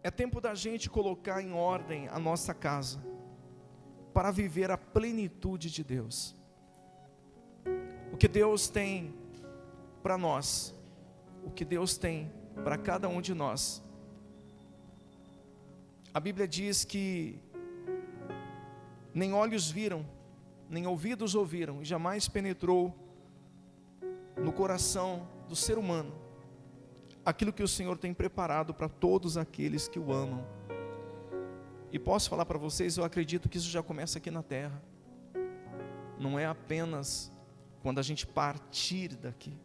É tempo da gente colocar em ordem a nossa casa, para viver a plenitude de Deus. O que Deus tem para nós, o que Deus tem para cada um de nós. A Bíblia diz que nem olhos viram, nem ouvidos ouviram, e jamais penetrou no coração do ser humano aquilo que o Senhor tem preparado para todos aqueles que o amam. E posso falar para vocês, eu acredito que isso já começa aqui na terra. Não é apenas quando a gente partir daqui.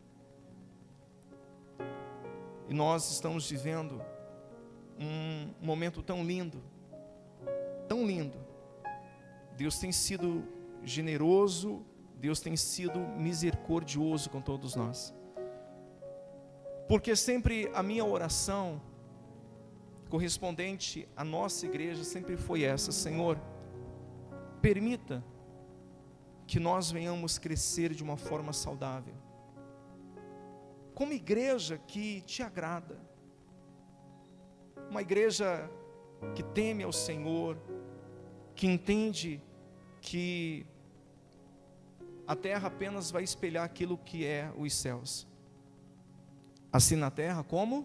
E nós estamos vivendo um momento tão lindo, tão lindo. Deus tem sido generoso, Deus tem sido misericordioso com todos nós. Porque sempre a minha oração correspondente à nossa igreja sempre foi essa: Senhor, permita que nós venhamos crescer de uma forma saudável, como igreja que te agrada, uma igreja que teme ao Senhor, que entende que a terra apenas vai espelhar aquilo que é os céus, assim na terra como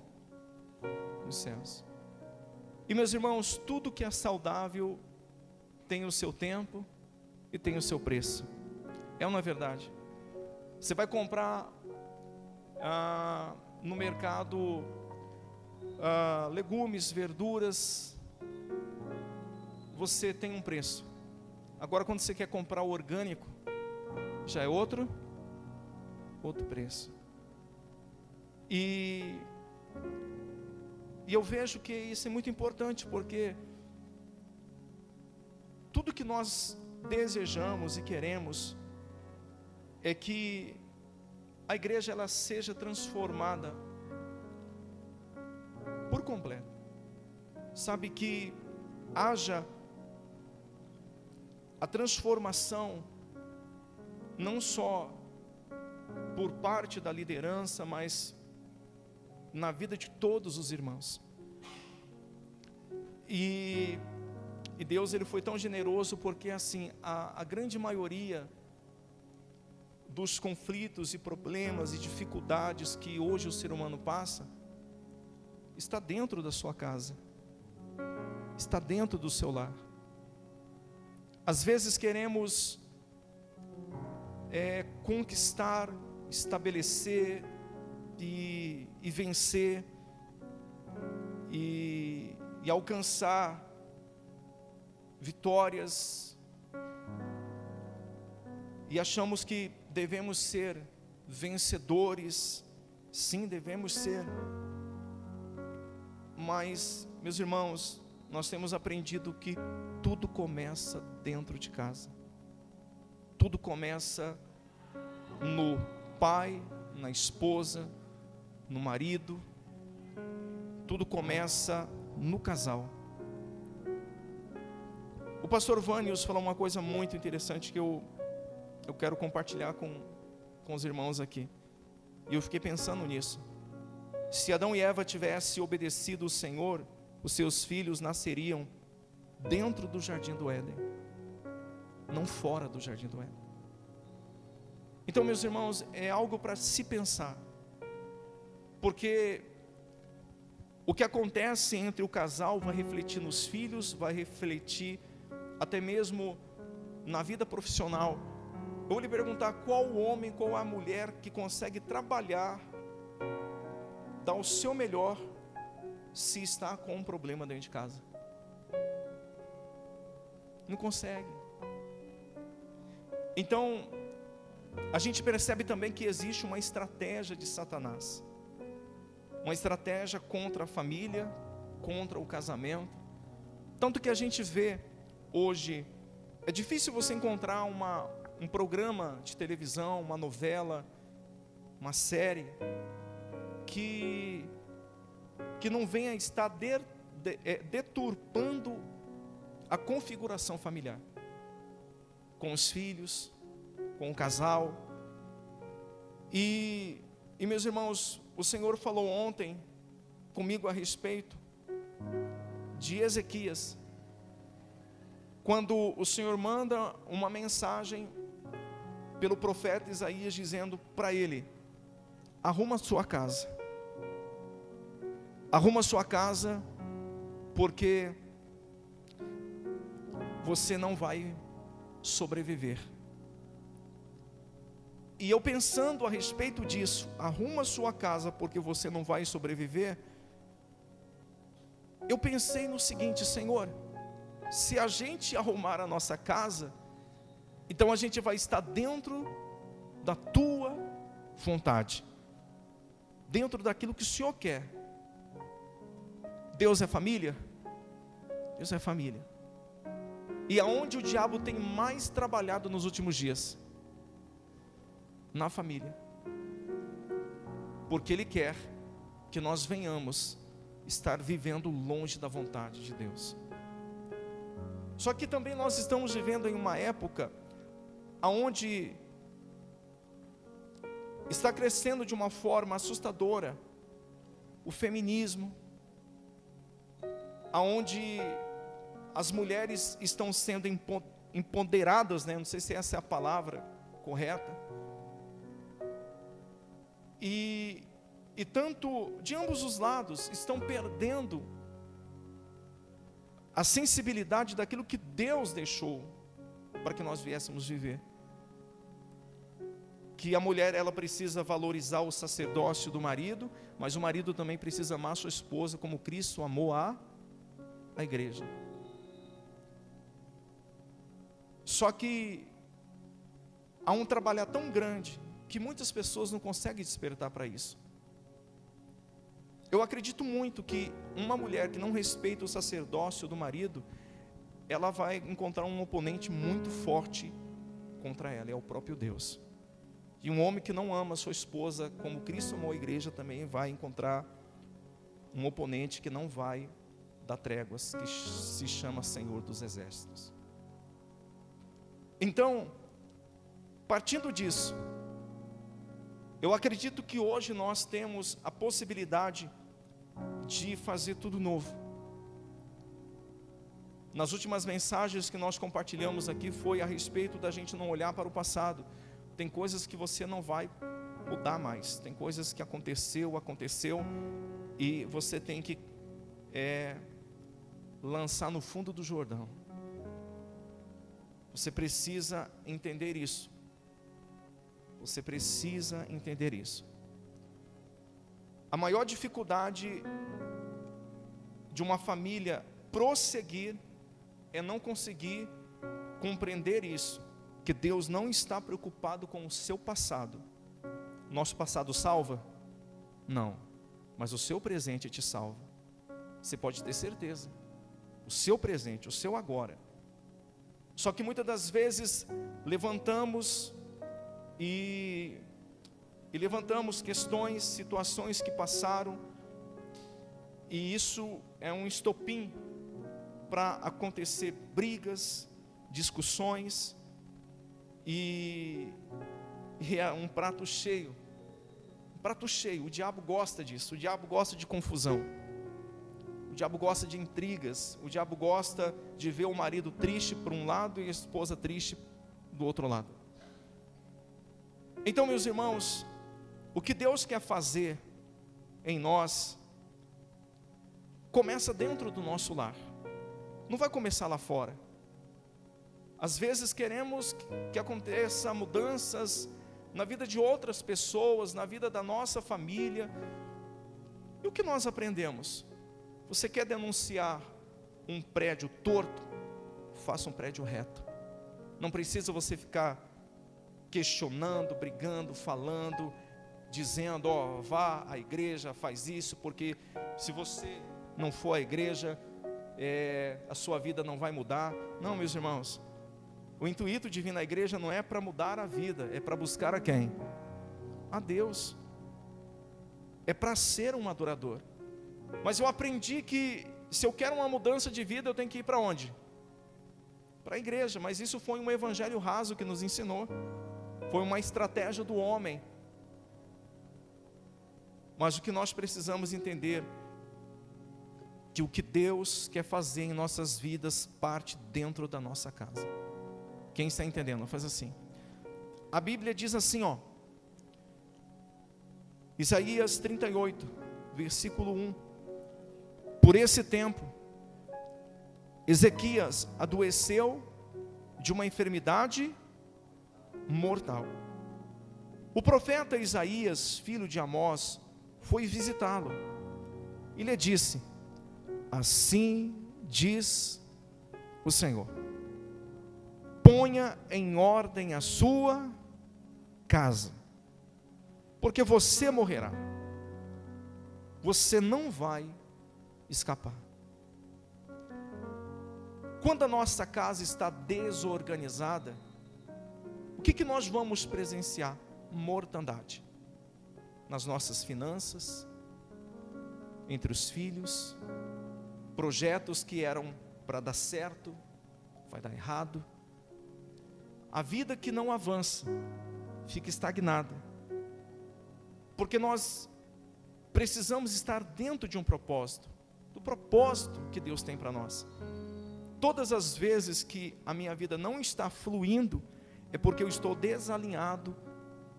nos céus. E meus irmãos, tudo que é saudável tem o seu tempo e tem o seu preço. É ou não é verdade? Você vai comprar no mercado legumes, verduras, você tem um preço. Agora quando você quer comprar o orgânico, já é outro preço. E eu vejo que isso é muito importante, porque tudo que nós desejamos e queremos é que a igreja ela seja transformada por completo. Sabe, que haja a transformação não só por parte da liderança, mas na vida de todos os irmãos. E Deus ele foi tão generoso, porque assim, a grande maioria dos conflitos e problemas e dificuldades que hoje o ser humano passa, está dentro da sua casa, está dentro do seu lar. Às vezes queremos conquistar, estabelecer e vencer e alcançar vitórias, e achamos que devemos ser vencedores. Sim, devemos ser, mas meus irmãos, nós temos aprendido que tudo começa dentro de casa. Tudo começa no pai, na esposa, no marido. Tudo começa no casal. O pastor Vânios falou uma coisa muito interessante que eu quero compartilhar com os irmãos aqui. E eu fiquei pensando nisso. Se Adão e Eva tivessem obedecido o Senhor, os seus filhos nasceriam dentro do jardim do Éden, não fora do jardim do Éden. Então, meus irmãos, é algo para se pensar, porque o que acontece entre o casal vai refletir nos filhos, vai refletir até mesmo na vida profissional. Eu vou lhe perguntar: qual o homem, qual a mulher que consegue trabalhar, dar o seu melhor, se está com um problema dentro de casa? Não consegue. Então, a gente percebe também que existe uma estratégia de Satanás, uma estratégia contra a família, contra o casamento. Tanto que a gente vê hoje, é difícil você encontrar um programa de televisão, uma novela, uma série que não venha estar deturpando a configuração familiar, com os filhos, com o casal. E meus irmãos, o Senhor falou ontem comigo a respeito de Ezequias, quando o Senhor manda uma mensagem pelo profeta Isaías, dizendo para ele: arruma sua casa, porque você não vai sobreviver. E eu pensando a respeito disso, arruma sua casa porque você não vai sobreviver, eu pensei no seguinte: Senhor, se a gente arrumar a nossa casa, então a gente vai estar dentro da tua vontade, dentro daquilo que o Senhor quer. Deus é família? Deus é família. E aonde o diabo tem mais trabalhado nos últimos dias? Na família. Porque ele quer que nós venhamos estar vivendo longe da vontade de Deus. Só que também nós estamos vivendo em uma época onde está crescendo de uma forma assustadora o feminismo, aonde as mulheres estão sendo empoderadas, né? Não sei se essa é a palavra correta. E tanto de ambos os lados estão perdendo a sensibilidade daquilo que Deus deixou para que nós viéssemos viver. Que a mulher, ela precisa valorizar o sacerdócio do marido, mas o marido também precisa amar sua esposa como Cristo amou a igreja. Só que há um trabalho tão grande que muitas pessoas não conseguem despertar para isso. Eu acredito muito que uma mulher que não respeita o sacerdócio do marido, ela vai encontrar um oponente muito forte contra ela, é o próprio Deus. E um homem que não ama sua esposa como Cristo amou a igreja, também vai encontrar um oponente que não vai dar tréguas, que se chama Senhor dos Exércitos. Então, partindo disso, eu acredito que hoje nós temos a possibilidade de fazer tudo novo. Nas últimas mensagens que nós compartilhamos aqui foi a respeito da gente não olhar para o passado. Tem coisas que você não vai mudar mais. Tem coisas que aconteceu e você tem que lançar no fundo do Jordão. Você precisa entender isso. Você precisa entender isso. A maior dificuldade de uma família prosseguir é não conseguir compreender isso, que Deus não está preocupado com o seu passado. Nosso passado salva? Não, mas o seu presente te salva. Você pode ter certeza. O seu presente, o seu agora. Só que muitas das vezes levantamos e levantamos questões, situações que passaram, e isso é um estopim para acontecer brigas, discussões, e é um prato cheio. O diabo gosta disso, o diabo gosta de confusão, o diabo gosta de intrigas, o diabo gosta de ver o marido triste por um lado e a esposa triste do outro lado. Então, meus irmãos, o que Deus quer fazer em nós começa dentro do nosso lar, não vai começar lá fora. Às vezes queremos que aconteça mudanças na vida de outras pessoas, na vida da nossa família. E o que nós aprendemos? Você quer denunciar um prédio torto? Faça um prédio reto. Não precisa você ficar questionando, brigando, falando, dizendo, vá à igreja, faz isso, porque se você não for à igreja, a sua vida não vai mudar. Não, meus irmãos, o intuito de vir na igreja não é para mudar a vida, é para buscar a quem? A Deus. É para ser um adorador. Mas eu aprendi que se eu quero uma mudança de vida, eu tenho que ir para onde? Para a igreja. Mas isso foi um evangelho raso que nos ensinou. Foi uma estratégia do homem. Mas o que nós precisamos entender que o que Deus quer fazer em nossas vidas parte dentro da nossa casa. Quem está entendendo? Faz assim. A Bíblia diz assim, ó, Isaías 38, versículo 1. Por esse tempo, Ezequias adoeceu de uma enfermidade mortal. O profeta Isaías, filho de Amós, foi visitá-lo e lhe disse: assim diz o Senhor, ponha em ordem a sua casa, porque você morrerá, você não vai escapar. Quando a nossa casa está desorganizada, o que nós vamos presenciar? Mortandade nas nossas finanças, entre os filhos, projetos que eram para dar certo, vai dar errado. A vida que não avança, fica estagnada, porque nós precisamos estar dentro de um propósito, do propósito que Deus tem para nós. Todas as vezes que a minha vida não está fluindo, é porque eu estou desalinhado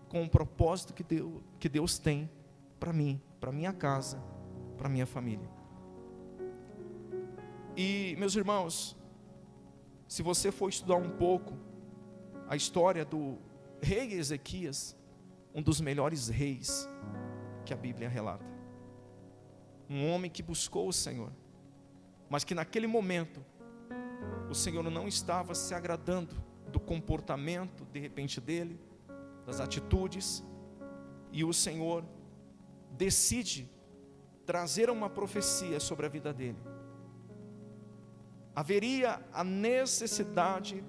com o propósito que Deus tem para mim, para minha casa, para minha família. E, meus irmãos, se você for estudar um pouco a história do rei Ezequias, um dos melhores reis que a Bíblia relata, um homem que buscou o Senhor, mas que naquele momento o Senhor não estava se agradando do comportamento de repente dele, das atitudes, e o Senhor decide trazer uma profecia sobre a vida dele. Haveria a necessidade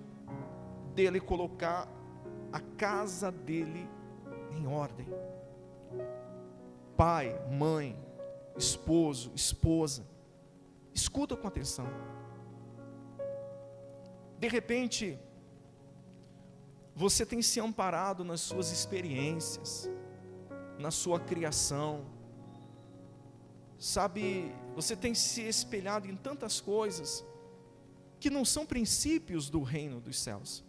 dele colocar a casa dele em ordem. Pai, mãe, esposo, esposa, escuta com atenção. De repente, você tem se amparado nas suas experiências, na sua criação, sabe, você tem se espelhado em tantas coisas que não são princípios do reino dos céus,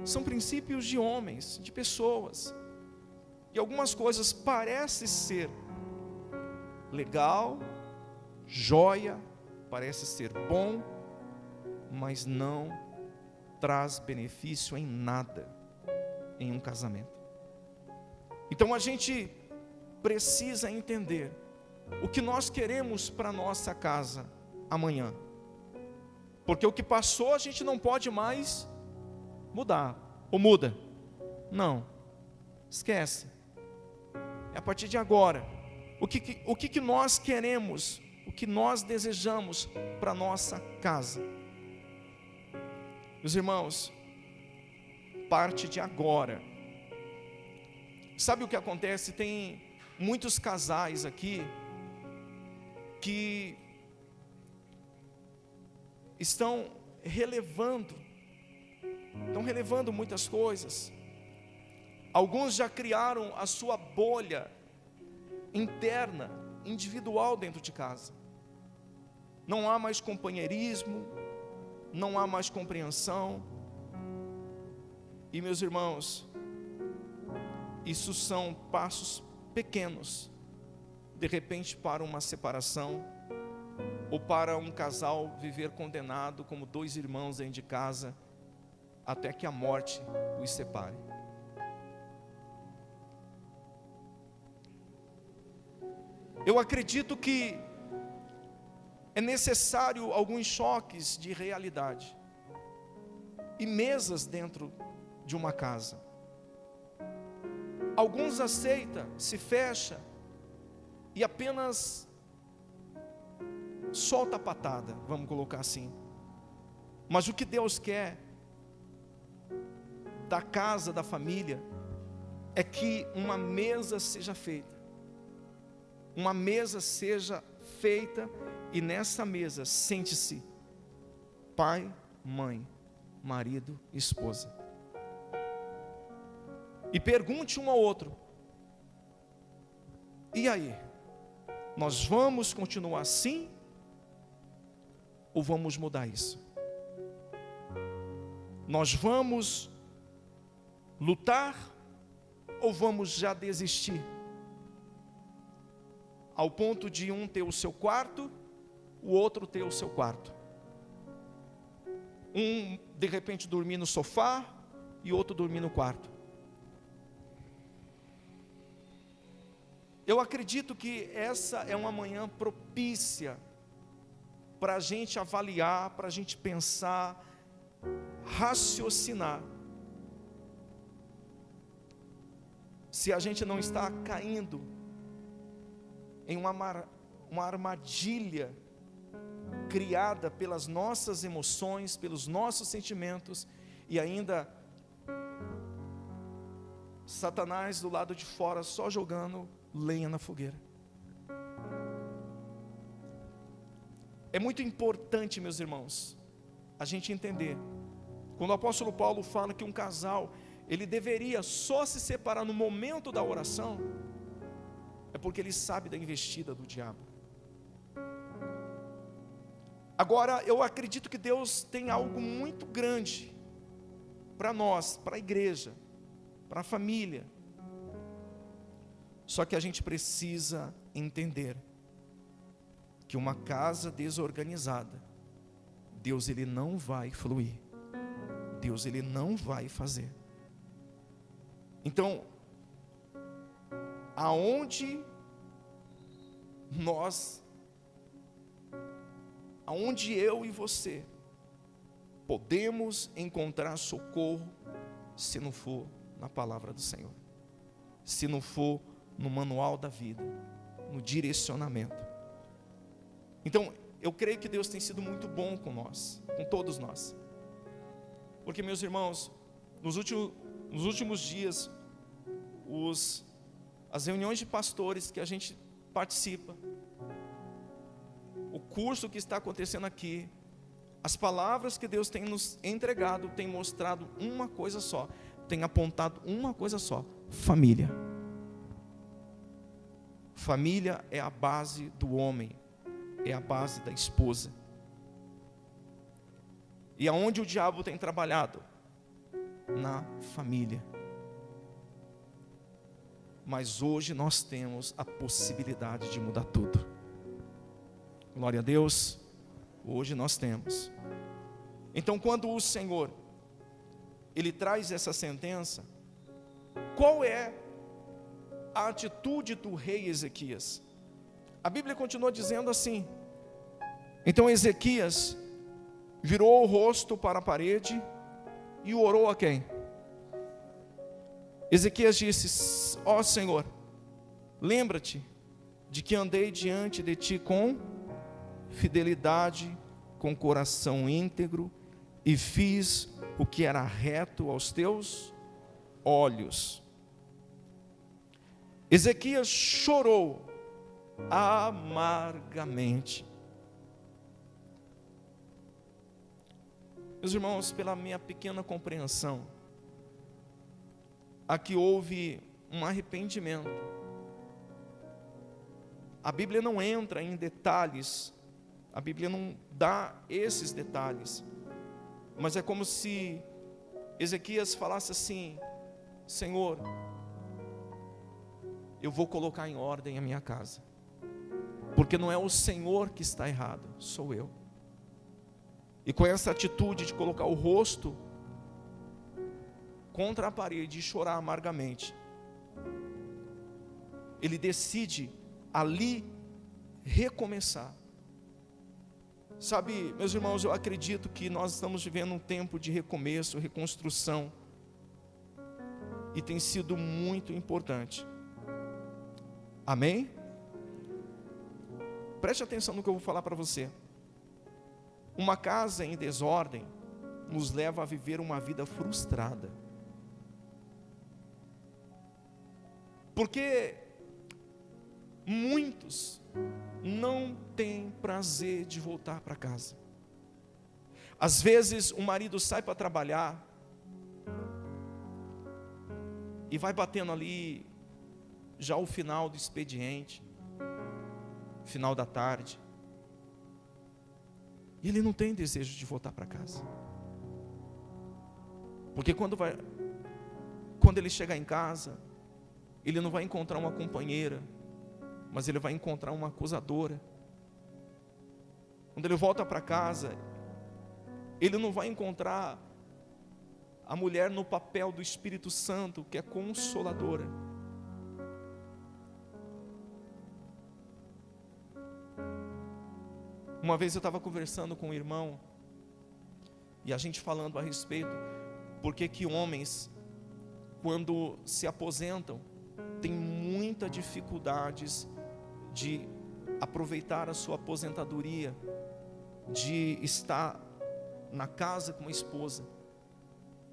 são princípios de homens, de pessoas, e algumas coisas parecem ser legal, joia, parece ser bom, mas não traz benefício em nada em um casamento. Então a gente precisa entender o que nós queremos para nossa casa amanhã, porque o que passou a gente não pode mais mudar. Ou muda? Não, esquece. É a partir de agora. O que nós queremos, o que nós desejamos para nossa casa? Meus irmãos, parte de agora. Sabe o que acontece? Tem muitos casais aqui que estão relevando muitas coisas. Alguns já criaram a sua bolha interna, individual dentro de casa. Não há mais companheirismo, não há mais compreensão. E, meus irmãos, isso são passos pequenos, de repente, para uma separação, ou para um casal viver condenado como dois irmãos dentro de casa, até que a morte os separe. Eu acredito que é necessário alguns choques de realidade e mesas dentro de uma casa. Alguns aceitam, se fecha e apenas solta a patada, vamos colocar assim. Mas o que Deus quer da casa, da família, é que uma mesa seja feita. Uma mesa seja feita e nessa mesa sente-se pai, mãe, marido, esposa. E pergunte um ao outro: e aí? Nós vamos continuar assim ou vamos mudar isso? Nós vamos lutar ou vamos já desistir? Ao ponto de um ter o seu quarto, o outro ter o seu quarto. Um de repente dormir no sofá e outro dormir no quarto. Eu acredito que essa é uma manhã propícia para a gente avaliar, para a gente pensar, raciocinar. Se a gente não está caindo em uma armadilha criada pelas nossas emoções, pelos nossos sentimentos, e ainda Satanás do lado de fora só jogando lenha na fogueira. É muito importante, meus irmãos, a gente entender, quando o apóstolo Paulo fala que um casal, ele deveria só se separar no momento da oração, é porque ele sabe da investida do diabo. Agora, eu acredito que Deus tem algo muito grande para nós, para a igreja, para a família. Só que a gente precisa entender que uma casa desorganizada, Deus ele não vai fluir. Deus ele não vai fazer. Então, aonde eu e você podemos encontrar socorro, se não for na palavra do Senhor, se não for no manual da vida, no direcionamento. Então, eu creio que Deus tem sido muito bom com nós, com todos nós. Porque, meus irmãos, nos últimos dias, as reuniões de pastores que a gente participa, o curso que está acontecendo aqui, as palavras que Deus tem nos entregado, tem mostrado uma coisa só, tem apontado uma coisa só: família. Família é a base do homem, é a base da esposa. E aonde o diabo tem trabalhado? Na família. Mas hoje nós temos a possibilidade de mudar tudo. Glória a Deus. Hoje nós temos. Então, quando o Senhor ele traz essa sentença, qual é a atitude do rei Ezequias? A Bíblia continua dizendo assim: então Ezequias virou o rosto para a parede e orou a quem? Ezequias disse: ó Senhor, lembra-te de que andei diante de ti com fidelidade, com coração íntegro, e fiz o que era reto aos teus olhos. Ezequias chorou amargamente. Meus irmãos, pela minha pequena compreensão, aqui houve um arrependimento. A Bíblia não entra em detalhes, a Bíblia não dá esses detalhes, mas é como se Ezequias falasse assim: Senhor, eu vou colocar em ordem a minha casa, porque não é o Senhor que está errado, sou eu. E com essa atitude de colocar o rosto contra a parede e chorar amargamente, ele decide ali recomeçar. Sabe, meus irmãos, eu acredito que nós estamos vivendo um tempo de recomeço, reconstrução, e tem sido muito importante. Amém? Preste atenção no que eu vou falar para você. Uma casa em desordem nos leva a viver uma vida frustrada. Porque muitos não têm prazer de voltar para casa. Às vezes o marido sai para trabalhar e vai batendo ali já o final do expediente, final da tarde. E ele não tem desejo de voltar para casa. Porque quando ele chegar em casa, ele não vai encontrar uma companheira, mas ele vai encontrar uma acusadora. Quando ele volta para casa, ele não vai encontrar a mulher no papel do Espírito Santo, que é consoladora. Uma vez eu estava conversando com um irmão, e a gente falando a respeito, porque que homens, quando se aposentam, têm muitas dificuldades de aproveitar a sua aposentadoria, de estar na casa com a esposa.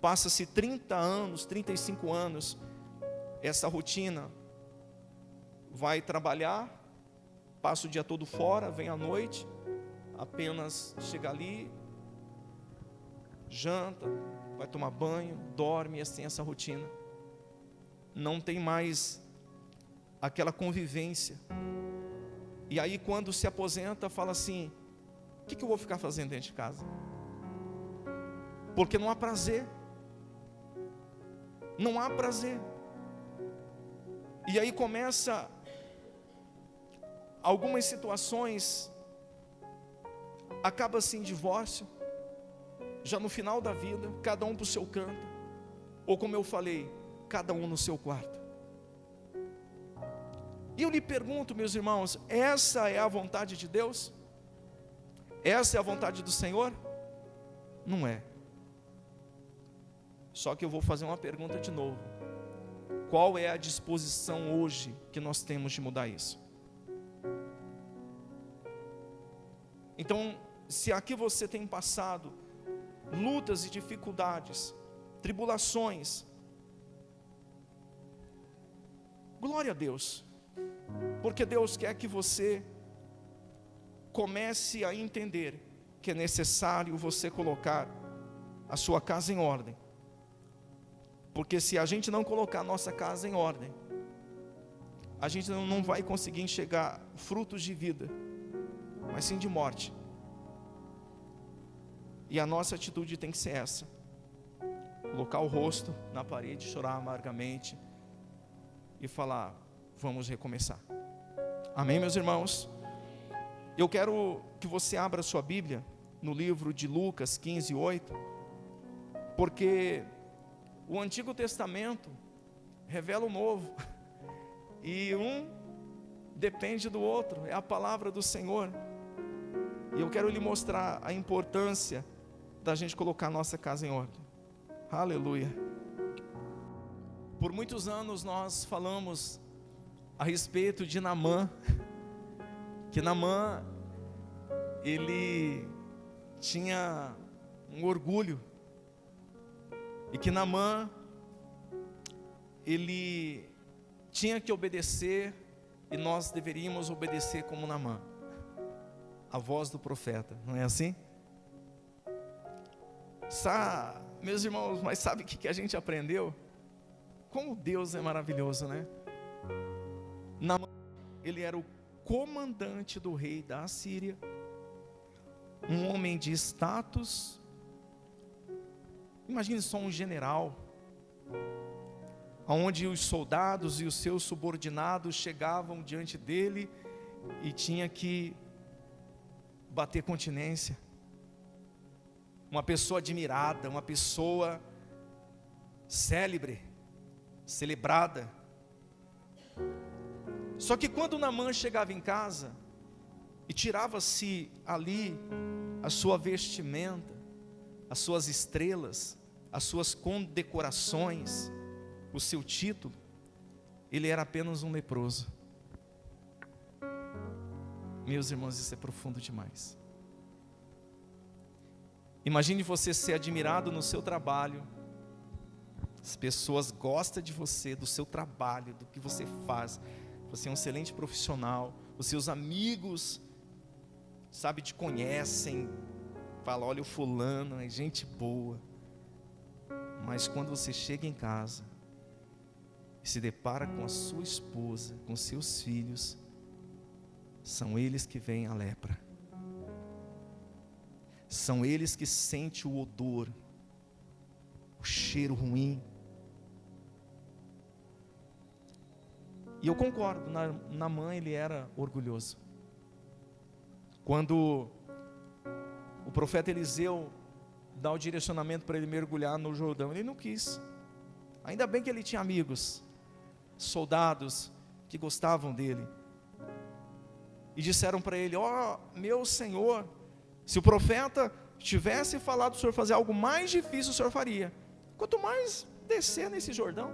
Passa-se 30 anos, 35 anos, essa rotina, vai trabalhar, passa o dia todo fora, vem à noite, apenas chega ali, janta, vai tomar banho, dorme, e assim essa rotina. Não tem mais aquela convivência. E aí quando se aposenta, fala assim: o que eu vou ficar fazendo dentro de casa? Porque não há prazer. Não há prazer. E aí começa algumas situações, acaba-se em divórcio, já no final da vida, cada um para o seu canto, ou como eu falei, cada um no seu quarto. E eu lhe pergunto, meus irmãos, essa é a vontade de Deus? Essa é a vontade do Senhor? Não é. Só que eu vou fazer uma pergunta de novo: qual é a disposição hoje que nós temos de mudar isso? Então, se aqui você tem passado lutas e dificuldades, tribulações, glória a Deus, porque Deus quer que você comece a entender que é necessário você colocar a sua casa em ordem. Porque se a gente não colocar a nossa casa em ordem, a gente não vai conseguir enxergar frutos de vida, mas sim de morte. E a nossa atitude tem que ser essa: colocar o rosto na parede, chorar amargamente e falar: vamos recomeçar. Amém, meus irmãos? Eu quero que você abra sua Bíblia no livro de Lucas 15:8, porque o Antigo Testamento revela o Novo, e um depende do outro, é a palavra do Senhor. E eu quero lhe mostrar a importância da gente colocar a nossa casa em ordem. Aleluia. Por muitos anos nós falamos a respeito de Naamã, que Naamã, ele tinha um orgulho, e que Naamã, ele tinha que obedecer, e nós deveríamos obedecer como Naamã, a voz do profeta, não é assim? Meus irmãos, mas sabe o que a gente aprendeu? Como Deus é maravilhoso, né? Naamã, ele era o comandante do rei da Assíria, um homem de status. Imagine só um general, onde os soldados e os seus subordinados chegavam diante dele e tinha que bater continência. Uma pessoa admirada, uma pessoa célebre, celebrada. Só que quando Naamã chegava em casa e tirava-se ali a sua vestimenta, as suas estrelas, as suas condecorações, o seu título, ele era apenas um leproso. Meus irmãos, isso é profundo demais. Imagine você ser admirado no seu trabalho, as pessoas gostam de você, do seu trabalho, do que você faz, você é um excelente profissional, os seus amigos, sabe, te conhecem, falam: olha, o fulano é gente boa. Mas quando você chega em casa e se depara com a sua esposa, com seus filhos, são eles que veem a lepra. São eles que sentem o odor, o cheiro ruim. E eu concordo, Naamã ele era orgulhoso. Quando o profeta Eliseu dá o direcionamento para ele mergulhar no Jordão, ele não quis. Ainda bem que ele tinha amigos, soldados, que gostavam dele. E disseram para ele: ó, meu senhor, se o profeta tivesse falado o senhor fazer algo mais difícil, o senhor faria. Quanto mais descer nesse Jordão.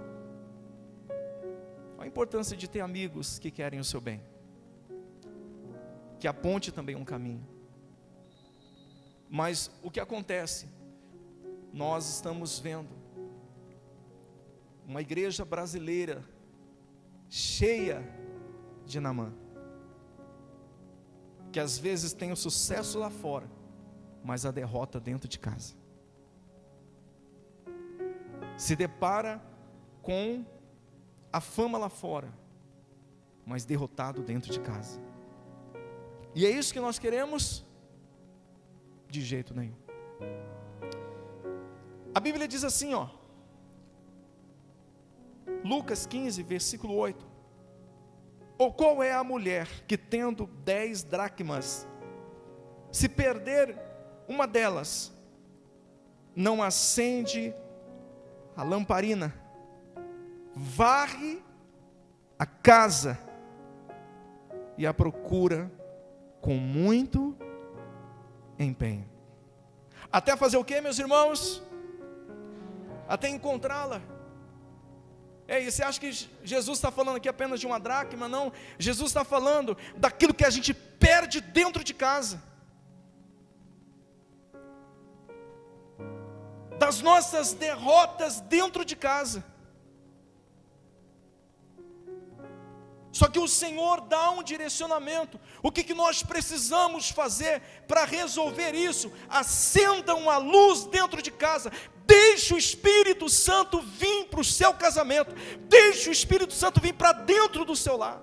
Olha a importância de ter amigos que querem o seu bem, que aponte também um caminho. Mas o que acontece? Nós estamos vendo uma igreja brasileira cheia de Naamã, que às vezes tem o sucesso lá fora, mas a derrota dentro de casa. Se depara com a fama lá fora, mas derrotado dentro de casa. E é isso que nós queremos? De jeito nenhum. A Bíblia diz assim, ó, Lucas 15, versículo 8: ou qual é a mulher que, tendo 10 dracmas, se perder uma delas, não acende a lamparina, varre a casa e a procura com muito empenho, até fazer o que, meus irmãos? Até encontrá-la. E você acha que Jesus está falando aqui apenas de uma dracma? Não, Jesus está falando daquilo que a gente perde dentro de casa, das nossas derrotas dentro de casa. Só que o Senhor dá um direcionamento. O que nós precisamos fazer para resolver isso? Acenda uma luz dentro de casa. Deixe o Espírito Santo vir para o seu casamento. Deixe o Espírito Santo vir para dentro do seu lar.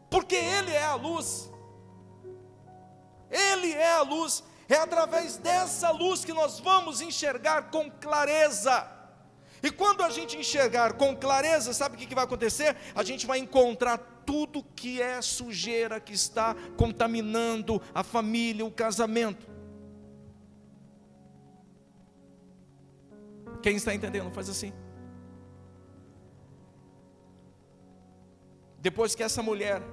Porque Ele é a luz. Ele é a luz. É através dessa luz que nós vamos enxergar com clareza. E quando a gente enxergar com clareza, sabe o que vai acontecer? A gente vai encontrar tudo que é sujeira, que está contaminando a família, o casamento. Quem está entendendo, faz assim. Depois que essa mulher,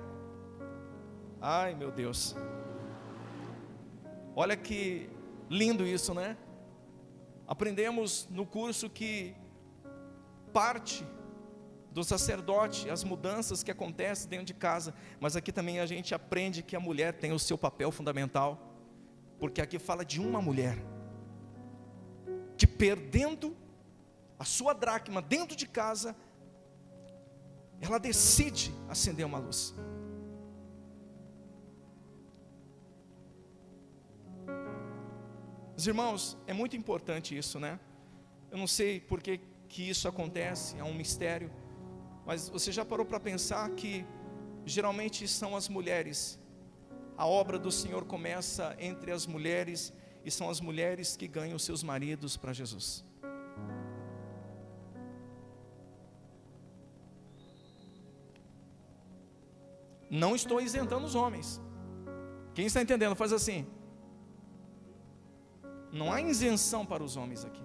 ai meu Deus, olha que lindo isso, né? Aprendemos no curso que parte do sacerdote, as mudanças que acontecem dentro de casa, mas aqui também a gente aprende que a mulher tem o seu papel fundamental, porque aqui fala de uma mulher, que perdendo a sua dracma dentro de casa, ela decide acender uma luz. Os irmãos, é muito importante isso, né? Eu não sei por que isso acontece, é um mistério, mas você já parou para pensar que geralmente são as mulheres, a obra do Senhor começa entre as mulheres, e são as mulheres que ganham seus maridos para Jesus. Não estou isentando os homens. Quem está entendendo, faz assim. Não há isenção para os homens aqui.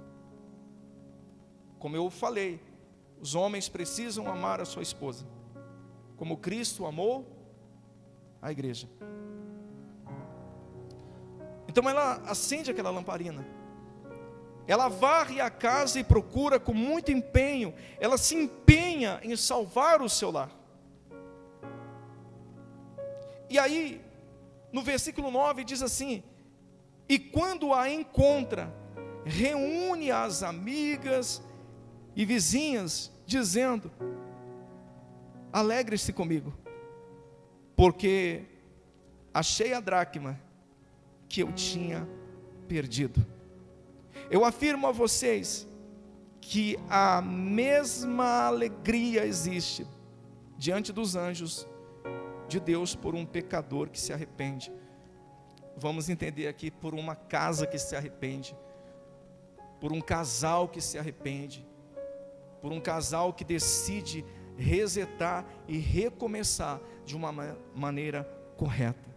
Como eu falei, os homens precisam amar a sua esposa, como Cristo amou a igreja. Então ela acende aquela lamparina, ela varre a casa e procura com muito empenho, ela se empenha em salvar o seu lar. E aí, no versículo 9 diz assim: e quando a encontra, reúne as amigas e vizinhas, dizendo: alegre-se comigo, porque achei a dracma que eu tinha perdido. Eu afirmo a vocês que a mesma alegria existe diante dos anjos de Deus por um pecador que se arrepende. vamos entender aqui, por uma casa que se arrepende, por um casal que se arrepende, por um casal que decide resetar e recomeçar de uma maneira correta.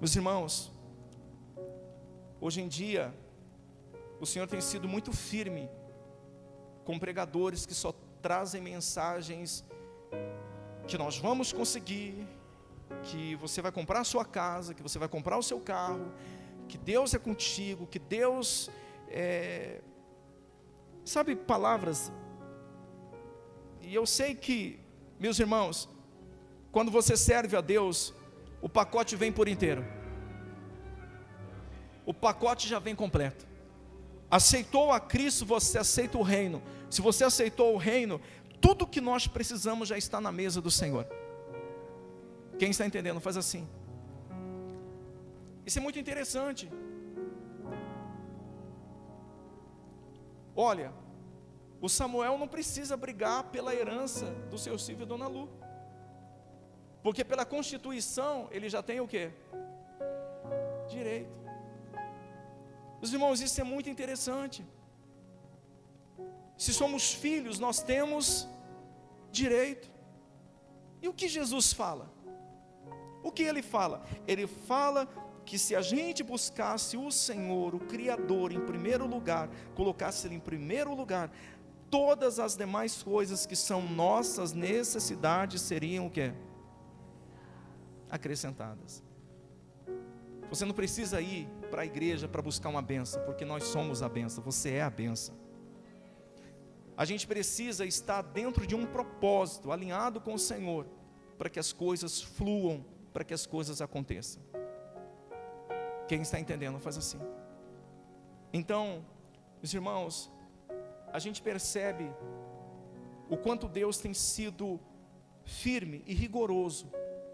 Meus irmãos, hoje em dia, o Senhor tem sido muito firme com pregadores que só trazem mensagens que nós vamos conseguir, que você vai comprar a sua casa, que você vai comprar o seu carro, que Deus é contigo, que Deus sabe, palavras. E eu sei que, meus irmãos, quando você serve a Deus, o pacote vem por inteiro. O pacote já vem completo. Aceitou a Cristo, você aceita o reino. Se você aceitou o reino, tudo que nós precisamos já está na mesa do Senhor. Quem está entendendo, faz assim. Isso é muito interessante. Olha, o Samuel não precisa brigar pela herança do seu Silvio e Dona Lu, porque pela Constituição ele já tem o quê? Direito. Os irmãos, isso é muito interessante. Se somos filhos, nós temos direito. E o que Jesus fala? O que ele fala? Ele fala que se a gente buscasse o Senhor, o Criador, em primeiro lugar, colocasse Ele em primeiro lugar, todas as demais coisas que são nossas necessidades seriam o quê? Acrescentadas. Você não precisa ir para a igreja para buscar uma bênção, porque nós somos a bênção, você é a bênção. A gente precisa estar dentro de um propósito, alinhado com o Senhor, para que as coisas fluam, para que as coisas aconteçam. Quem está entendendo, faz assim. Então, meus irmãos, a gente percebe o quanto Deus tem sido firme e rigoroso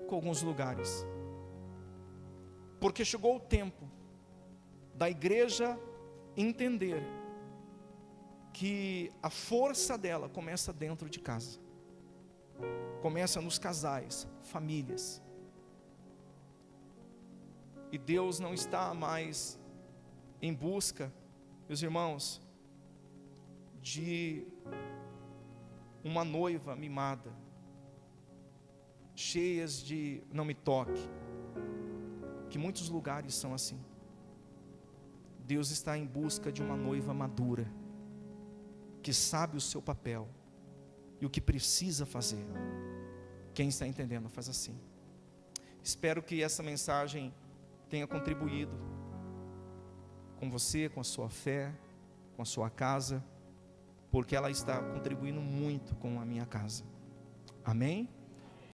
com alguns lugares, porque chegou o tempo da igreja entender que a força dela começa dentro de casa, começa nos casais, famílias. E Deus não está mais em busca, meus irmãos, de uma noiva mimada, cheias de não me toque, que muitos lugares são assim. Deus está em busca de uma noiva madura, que sabe o seu papel e o que precisa fazer. Quem está entendendo, faz assim. Espero que essa mensagem tenha contribuído com você, com a sua fé, com a sua casa, porque ela está contribuindo muito com a minha casa. Amém?